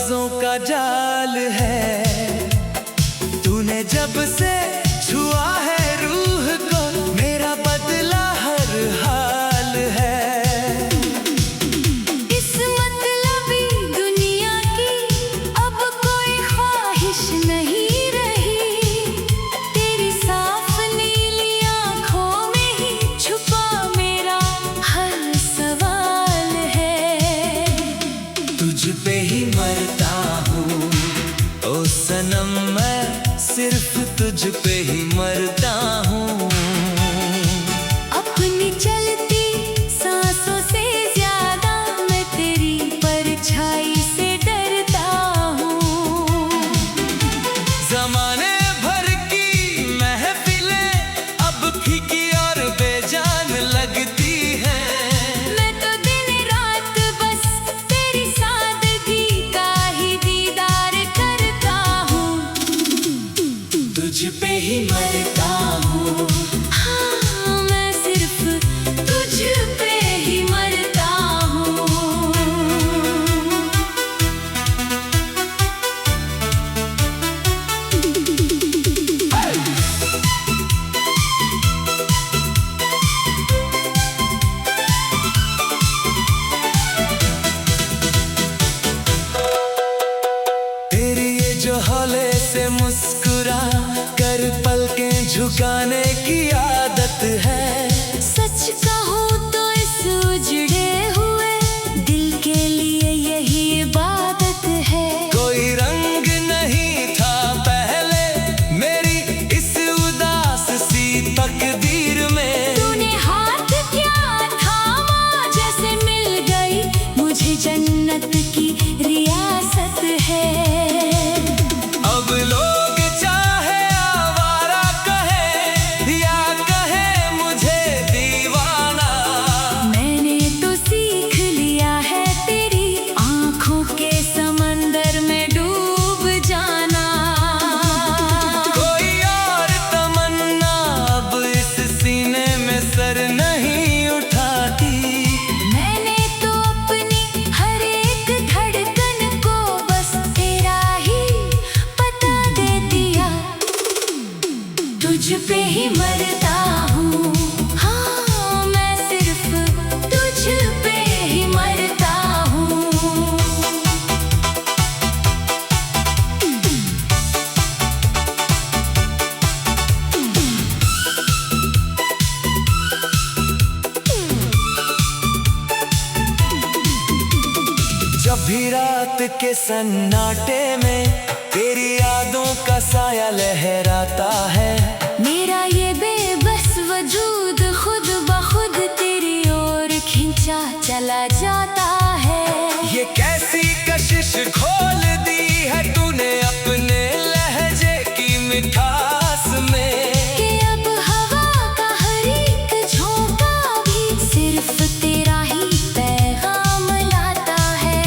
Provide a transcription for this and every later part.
लफ्जों का जाल है। तूने जब से छुआ है रूह को, मेरा बदला हर हाल है। इस मतलबी दुनिया की अब कोई ख्वाहिश नहीं रही। तेरी साफ नीली आंखों में ही छुपा मेरा हर सवाल है। तुझ पे ही मरता हूँ ओ सनम, मैं सिर्फ तुझ पे ही मरता हूँ। अपनी चलती सांसों से ज्यादा मैं तेरी परछाई से डरता हूँ। ज़माने भर की महफिलें अब फीकी और बेजान लगती हैं। मैं तो दिन रात बस तेरी सादगी का ही दीदार करता हूँ। तुझ पे ही मरता हूँ। हाँ, मैं सिर्फ तुझ पे ही मरता हूँ। तेरी ये जो हौले से मुस्कुरा कर पलकें झुकाने की आदत है। सच कहूँ तो इस उजड़े हुए दिल के लिए यही इबादत है। कोई रंग नहीं था पहले मेरी इस उदास सी तकदीर में। तूने हाथ क्या थामा, जैसे मिल गई मुझे जन्नत की रियासत है। अब लोग चाहे आवारा कहे या कहे मुझे दीवाना, मैंने तो सीख लिया है तेरी आंखों के समंदर में डूब जाना। कोई और तमन्ना अब इस सीने में सर नहीं उठाती। मैंने तो अपनी हर एक धड़कन को बस तेरा ही पता दे दिया। तुझ पे ही मरता हूँ। हाँ, मैं सिर्फ तुझ पे ही मरता हूँ। जब भी रात के सन्नाटे में तेरी यादों का साया लहराता है। मेरा ये बेबस वजूद खुद ब खुद तेरी ओर खिंचा चला जाता है। ये कैसी कशिश खोल दी है तूने अपने लहजे की मिठास में। कि अब हवा का हर एक झोंका भी सिर्फ तेरा ही पैगाम लाता है।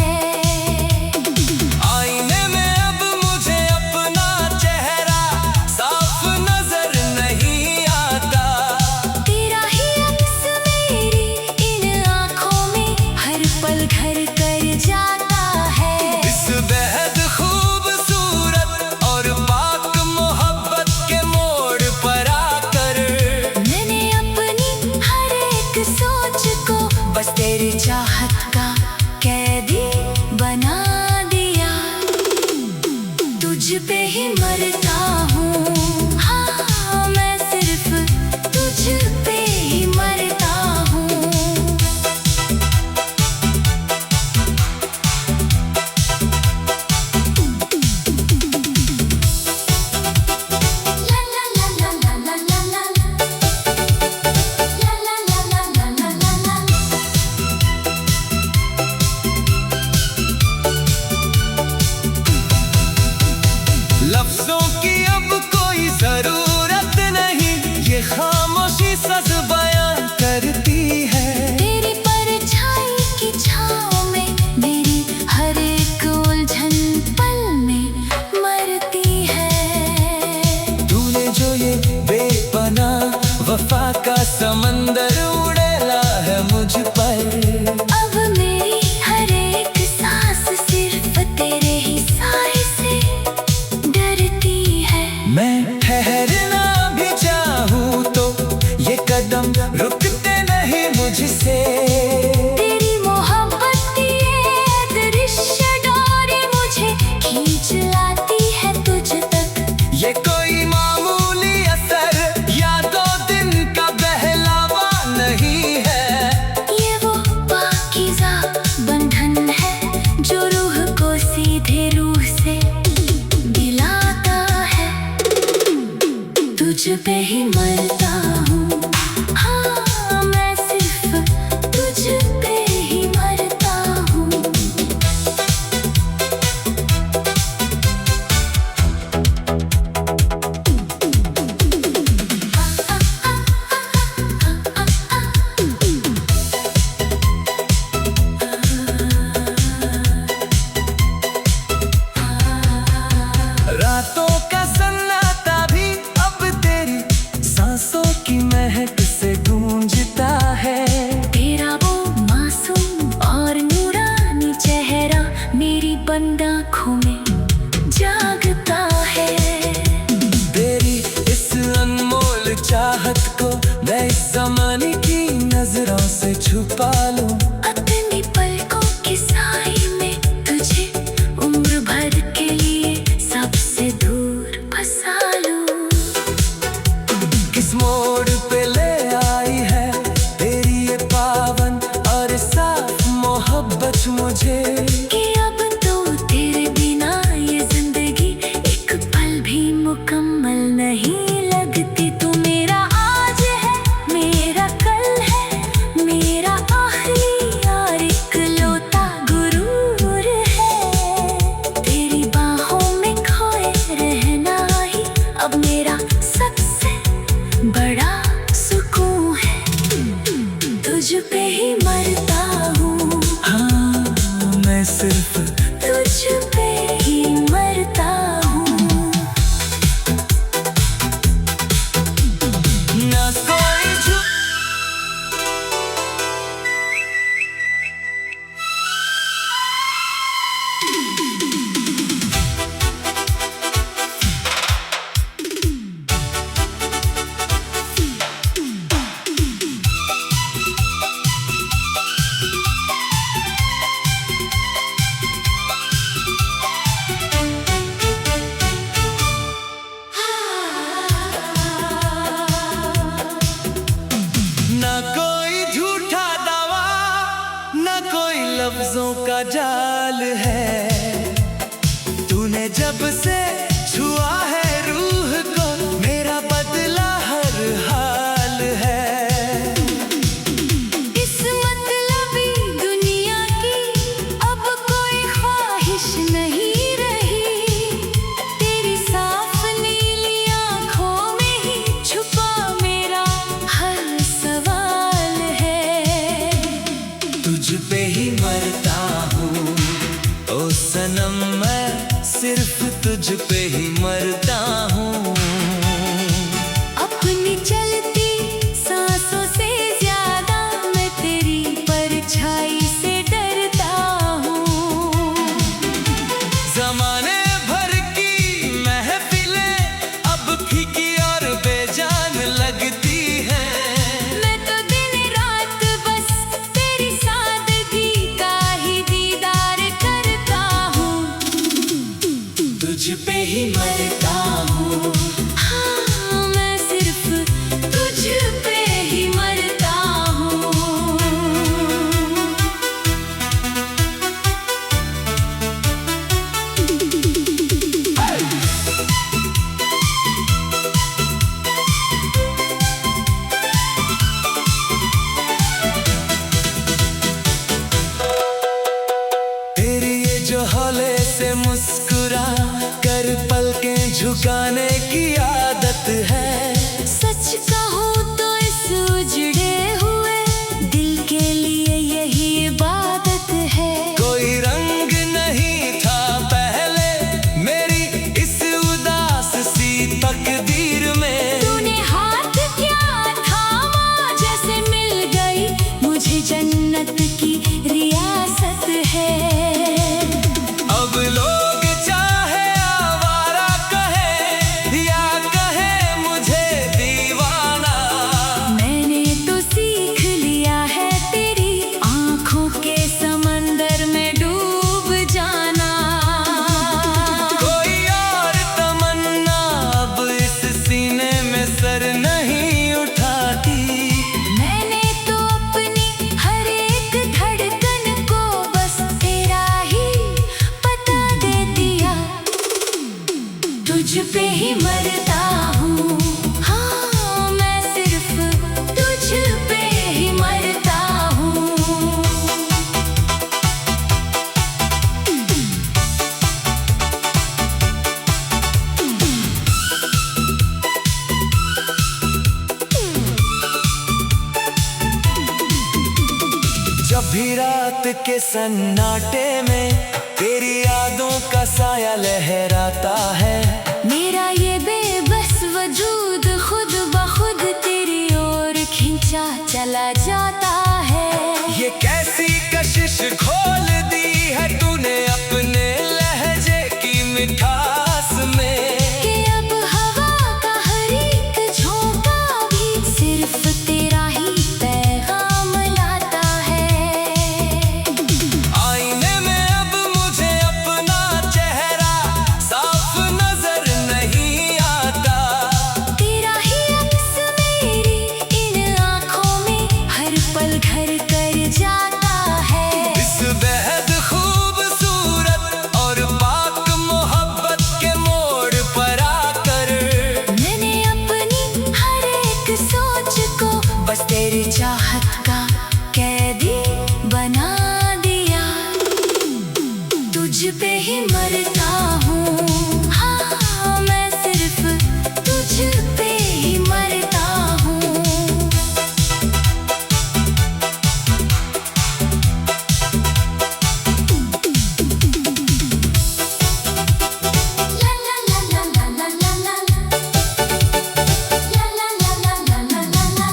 आईने में अब मुझे अपना चेहरा साफ नजर नहीं आता। तेरा ही अक्स मेरी इन आँखों में हर पल घर कर जाता है। इस बेहद खूबसूरत और पाक मोहब्बत के मोड़ पर आकर मैंने अपनी हर एक सोच को बस तेरी चाहत का कैदी बना दिया। तुझ पे ही मरता हूँ। हाँ, मैं सिर्फ तुझ पे ही मरता हूँ। ला ला ला ला ला ला ला ला। ला ला ला ला ला ला ला ला। लफ्जों की अब कोई जरूरत नहीं, ये खामोशी सच बयान करती है। तेरी परछाई की छाँव में मेरी हर एक उलझन पल में मरती है। तूने जो ये बेपनाह वफा का समंदर उड़ेला है मुझ पर। अब मेरी हर एक सांस सिर्फ तेरे ही रुकते नहीं मुझसे। तेरी मोहब्बत ये दृश्य डोरी मुझे खींच लाती है तुझ तक। ये कोई मामूली असर या 2 दिन का बहलावा नहीं है। ये वो पाकीज़ा बंधन है जो रूह को सीधे रूह से मिलाता है। तुझ पे ही मरता हूँ, हाँ मैं सिर्फ तुझ पे ही मरता हूँ। रातों का सन्नाटा भी अब तेरी सांसों की महक से गूंजता है। तेरा वो मासूम और नूरानी चेहरा मेरी बंद आँखों में जागता है। तेरी इस अनमोल चाहत को मैं इस ज़माने की नजरों से छुपा लूं। अपनी पलकों की साई में तुझे उम्र भर के लिए सबसे दूर फंसा लूं। किस मोड़ पे ले आई है तेरी ये पावन और साफ मोहब्बत मुझे। कि अब तो तेरे बिना ये जिंदगी एक पल भी मुकम्मल नहीं लगती। तू मेरा आज है, मेरा कल है, मेरा आखिरी और इकलौता गुरूर है। तेरी बाहों में खोए रहना ही अब मेरा सबसे बड़ा सुकून है। तुझ पे ही मरता हूँ, हाँ मैं सिर्फ तुझ पे ही मरता हूँ। ना कोई ना कोई झूठा दावा, ना कोई लफ्जों का जाल है। तूने जब से छुआ है रूह को मेरा बदला हर हाल है। इस मतलबी दुनिया की अब कोई ख्वाहिश नहीं रही। तेरी साफ नीली आँखों में ही छुपा मेरा हर सवाल है। तुझ पे ही मरता हूँ ओ सनम, मैं सिर्फ तुझ पे ही मरता हूँ। अपनी चलती सांसों से ज्यादा मैं तेरी परछाई से डरता हूँ। ज़माने भर की महफिलें अब फीकी और बेजान लगती हैं। मैं तो दिन रात बस तेरी सादगी का ही दीदार करता हूँ। तुझ पे ही मरता हूँ, हाँ मैं सिर्फ तुझ पे ही मरता हूँ। तेरी ये जो हौले से मुस्कुरा कर पलकें झुकाने की आदत है। सच कहूँ तो इस उजड़े हुए दिल के लिए यही इबादत है। कोई रंग नहीं था पहले मेरी इस उदास सी तकदीर में। तूने हाथ क्या थामा जैसे मिल गई मुझे जन्नत की रियासत है। अब लोग चाहे आवारा कहे या भी रात के सन्नाटे में तेरी यादों का साया लहराता है। मेरा ये बेबस वजूद खुद ब खुद तेरी ओर खींचा चला जाता है। ये कैसी कशिश खोल दी है तूने अपने लहजे की मिठास में, कि अब हवा का हर एक झोंका भी सिर्फ तेरा ही पैगाम लाता है। आईने में अब मुझे अपना चेहरा साफ नजर नहीं आता। तेरा ही अक्स मेरी इन आँखों में हर पल घर कर जाता है। इस बेहद खूबसूरत और पाक मोहब्बत के मोड़ पर आकर मैंने अपनी हर एक सोच को बस तेरी चाहत का कैदी बना दिया। तुझ पे ही मरता हूँ, हाँ मैं सिर्फ तुझ पे ही मरता हूँ। ला ला ला ला ला ला ला ला ला ला ला ला ला ला ला।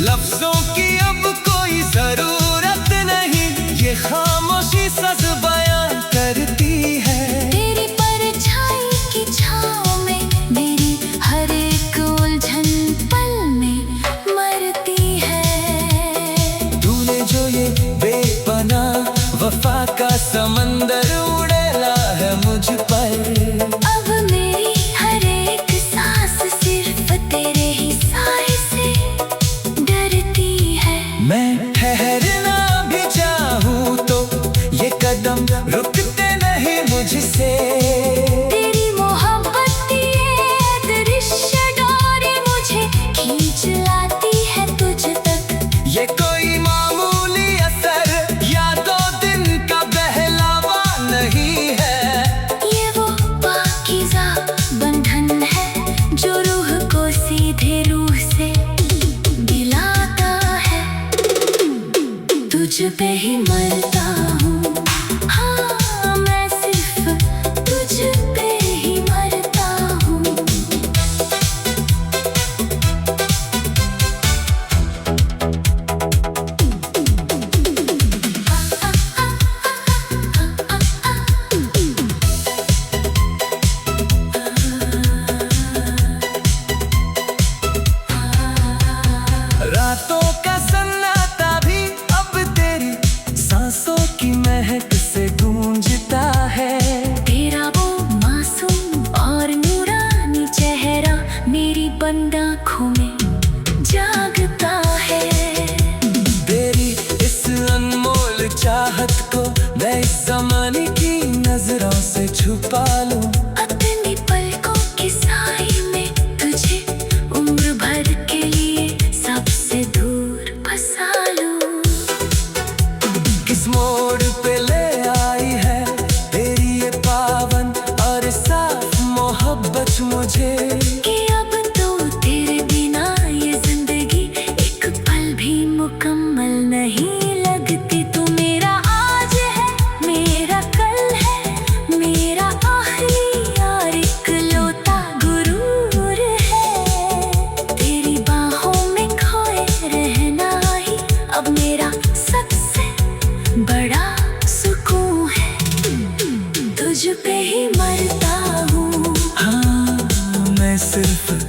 लफ्जों की अब कोई जरूरत नहीं, ये खामोशी सच बयान करती है। तेरी परछाई की छाँव में मेरी हर एक उलझन पल में मरती है। तूने जो ये बेपना वफा का समंदर उड़ेला है मुझ पर। अब मेरी हर एक सांस सिर्फ तेरे ही साए से डरती है। मैं ठहरना भी चाहूँ तो ये कदम रुकते नहीं मुझसे। तेरी मोहब्बत ये दृश्य डोरी मुझे खींच लाती है तुझ तक। ये कोई मामूली असर या 2 दिन का बहलावा नहीं है। ये वो पाकीज़ा बंधन है जो रूह को सीधे रूह से मिलाता है। तुझ पे ही मरता हूँ, हाँ मैं सिर्फ तुझ पे ही मरता हूँ। रातों का सन्नाटा भी अब तेरी सांसों की महक से गूंजता है। तेरा वो मासूम और नूरानी चेहरा मेरी बंद आँखों में जागता है। तेरी इस अनमोल चाहत को मैं इस ज़माने की नजरों से छुपा लूं। अपनी पलकों की साई में तुझे उम्र भर के लिए सबसे दूर फंसा लूं। किस मोड़ पे ले आई है तेरी ये पावन और साफ मोहब्बत मुझे, कि अब तो तेरे बिना ये जिंदगी एक पल भी मुकम्मल नहीं लगती। तू मेरा आज है, मेरा कल है, मेरा आखिरी और इकलौता गुरूर है। तेरी बाहों में खोए रहना ही अब मेरा सबसे बड़ा सुकून है। तुझ पे ही मरता हूँ, हाँ मैं सिर्फ